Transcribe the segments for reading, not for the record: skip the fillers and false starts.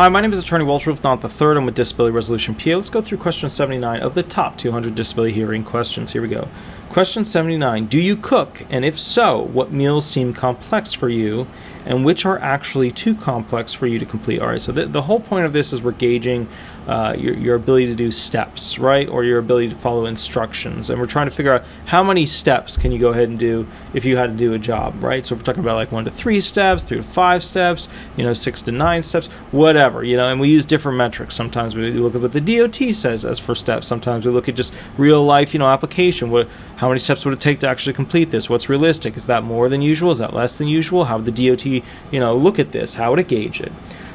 Hi, my name is Attorney Walter Hnot the third. I'm with Disability Resolution PA. Let's go through question 79 of the top 200 disability hearing questions. Here we go. Question 79. Do you cook? And if so, what meals seem complex for you? And which are actually too complex for you to complete? All right, so the whole point of this is we're gauging your ability to do steps, right? Or your ability to follow instructions. And we're trying to figure out how many steps can you go ahead and do if you had to do a job, right? So if we're talking about like 1 to 3 steps, 3 to 5 steps, 6 to 9 steps, whatever, and we use different metrics. Sometimes we look at what the DOT says as for steps. Sometimes we look at just real life, application. How many steps would it take to actually complete this? What's realistic? Is that more than usual? Is that less than usual? How would the DOT, look at this? How would it gauge it?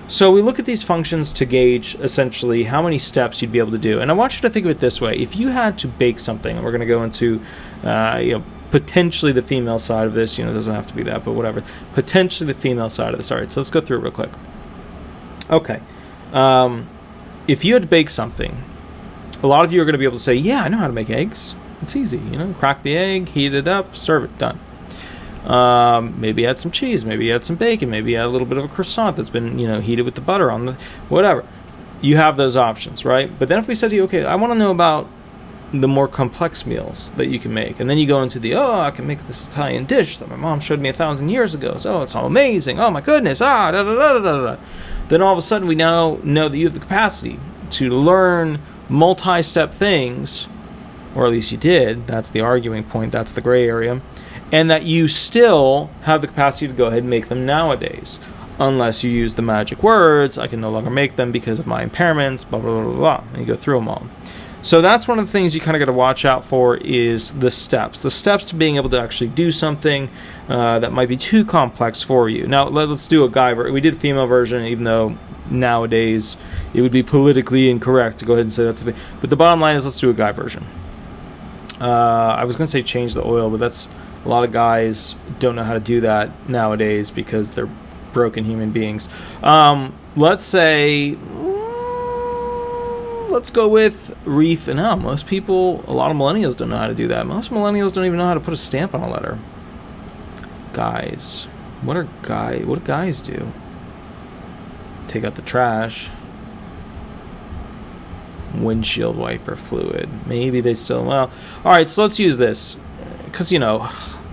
So we look at these functions to gauge essentially how many steps you'd be able to do. And I want you to think of it this way. If you had to bake something, and we're going to go into, potentially the female side of this, it doesn't have to be that, but whatever. Potentially the female side of this. All right, so let's go through it real quick. Okay. If you had to bake something, a lot of you are going to be able to say, yeah, I know how to make eggs. It's easy, crack the egg, heat it up, serve it, done. Maybe add some cheese, maybe add some bacon, maybe add a little bit of a croissant that's been, heated with the butter on the, whatever. You have those options, right? But then if we said to you, okay, I want to know about the more complex meals that you can make. And then you go into I can make this Italian dish that my mom showed me 1,000 years ago. So it's all amazing. Oh my goodness. Then all of a sudden we now know that you have the capacity to learn multi-step things, or at least you did. That's the arguing point. That's the gray area. And that you still have the capacity to go ahead and make them nowadays. Unless you use the magic words, I can no longer make them because of my impairments, blah, blah, blah, blah. And you go through them all. So that's one of the things you kind of got to watch out for is the steps. The steps to being able to actually do something that might be too complex for you. Now, let's do a guy version. We did a female version, even though nowadays it would be politically incorrect to go ahead and say that's a thing. But the bottom line is let's do a guy version. I was going to say change the oil, but that's... A lot of guys don't know how to do that nowadays because they're broken human beings. Let's say, let's go with reef and hell. Most people, a lot of millennials don't know how to do that. Most millennials don't even know how to put a stamp on a letter. Guys, what do guys do? Take out the trash. Windshield wiper fluid. Maybe they still, well, all right, so let's use this. Because,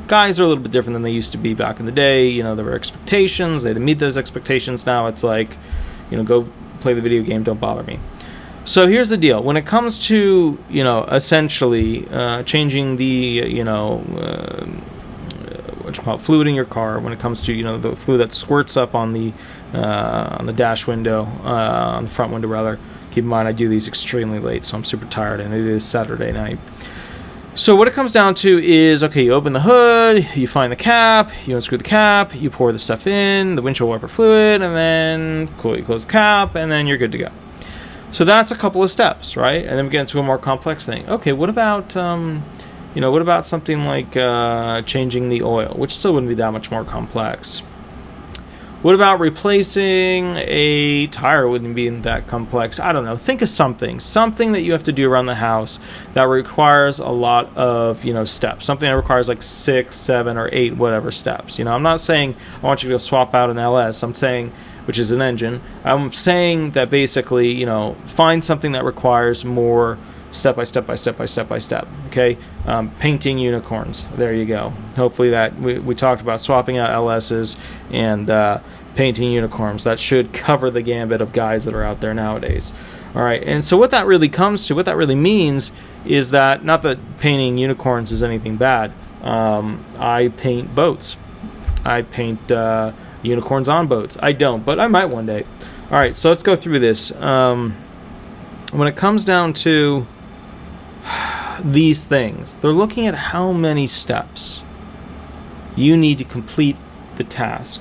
guys are a little bit different than they used to be back in the day. There were expectations. They had to meet those expectations. Now it's like, go play the video game. Don't bother me. So here's the deal. When it comes to, essentially changing the, fluid in your car, when it comes to, the fluid that squirts up on the dash window, on the front window, rather. Keep in mind, I do these extremely late, so I'm super tired, and it is Saturday night. So what it comes down to is, okay, you open the hood, you find the cap, you unscrew the cap, you pour the stuff in, the windshield wiper fluid, and then you close the cap, and then you're good to go. So that's a couple of steps, right? And then we get into a more complex thing. Okay, what about, what about something like changing the oil, which still wouldn't be that much more complex? What about replacing a tire? Wouldn't be that complex. I don't know. Think of something that you have to do around the house that requires a lot of, steps. Something that requires like 6, 7, or 8, whatever steps. I'm not saying I want you to go swap out an LS. I'm saying, which is an engine. I'm saying that basically, find something that requires more step by step. Okay, painting unicorns. There you go. Hopefully that we talked about swapping out LSs and painting unicorns. That should cover the gambit of guys that are out there nowadays. All right, and so what that really comes to, what that really means, is that not that painting unicorns is anything bad. I paint boats. I paint unicorns on boats. I don't, but I might one day. All right, so let's go through this. When it comes down to these things, they're looking at how many steps you need to complete the task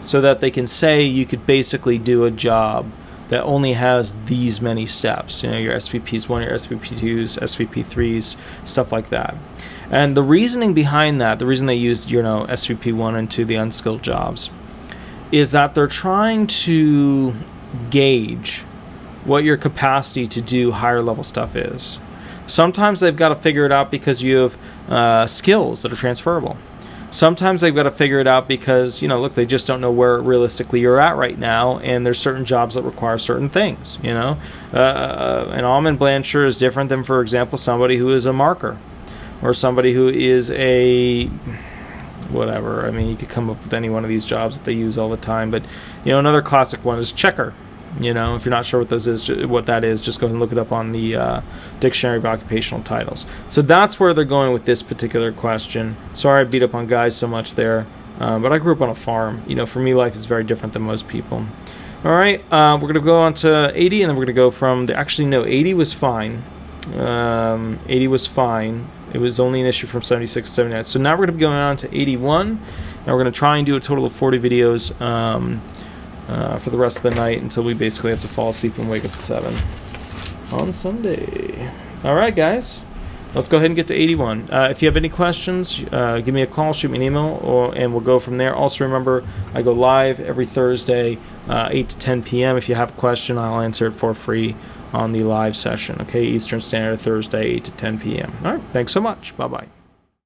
so that they can say you could basically do a job that only has these many steps. Your SVPs 1, your SVP 2s, SVP 3s, stuff like that. And the reasoning behind that, the reason they used SVP 1 and 2, the unskilled jobs, is that they're trying to gauge what your capacity to do higher level stuff is. Sometimes they've got to figure it out because you have skills that are transferable. Sometimes they've got to figure it out because, you know, look, they just don't know where realistically you're at right now, and there's certain jobs that require certain things, you know. An almond blancher is different than, for example, somebody who is a marker or somebody who is a whatever. I mean, you could come up with any one of these jobs that they use all the time, but, you know, another classic one is checker. You know, if you're not sure what that is, just go ahead and look it up on the Dictionary of Occupational Titles. So that's where they're going with this particular question. Sorry I beat up on guys so much there, but I grew up on a farm. You know, for me, life is very different than most people. All right, we're going to go on to 80, and then we're going to go from the... Actually, no, 80 was fine. 80 was fine. It was only an issue from 76 to 79. So now we're going to be going on to 81, and we're going to try and do a total of 40 videos for the rest of the night until we basically have to fall asleep and wake up at 7 on Sunday. All right, guys. Let's go ahead and get to 81. If you have any questions, give me a call, shoot me an email, and we'll go from there. Also, remember, I go live every Thursday, 8 to 10 p.m. If you have a question, I'll answer it for free on the live session. Okay, Eastern Standard Thursday, 8 to 10 p.m. All right, thanks so much. Bye-bye.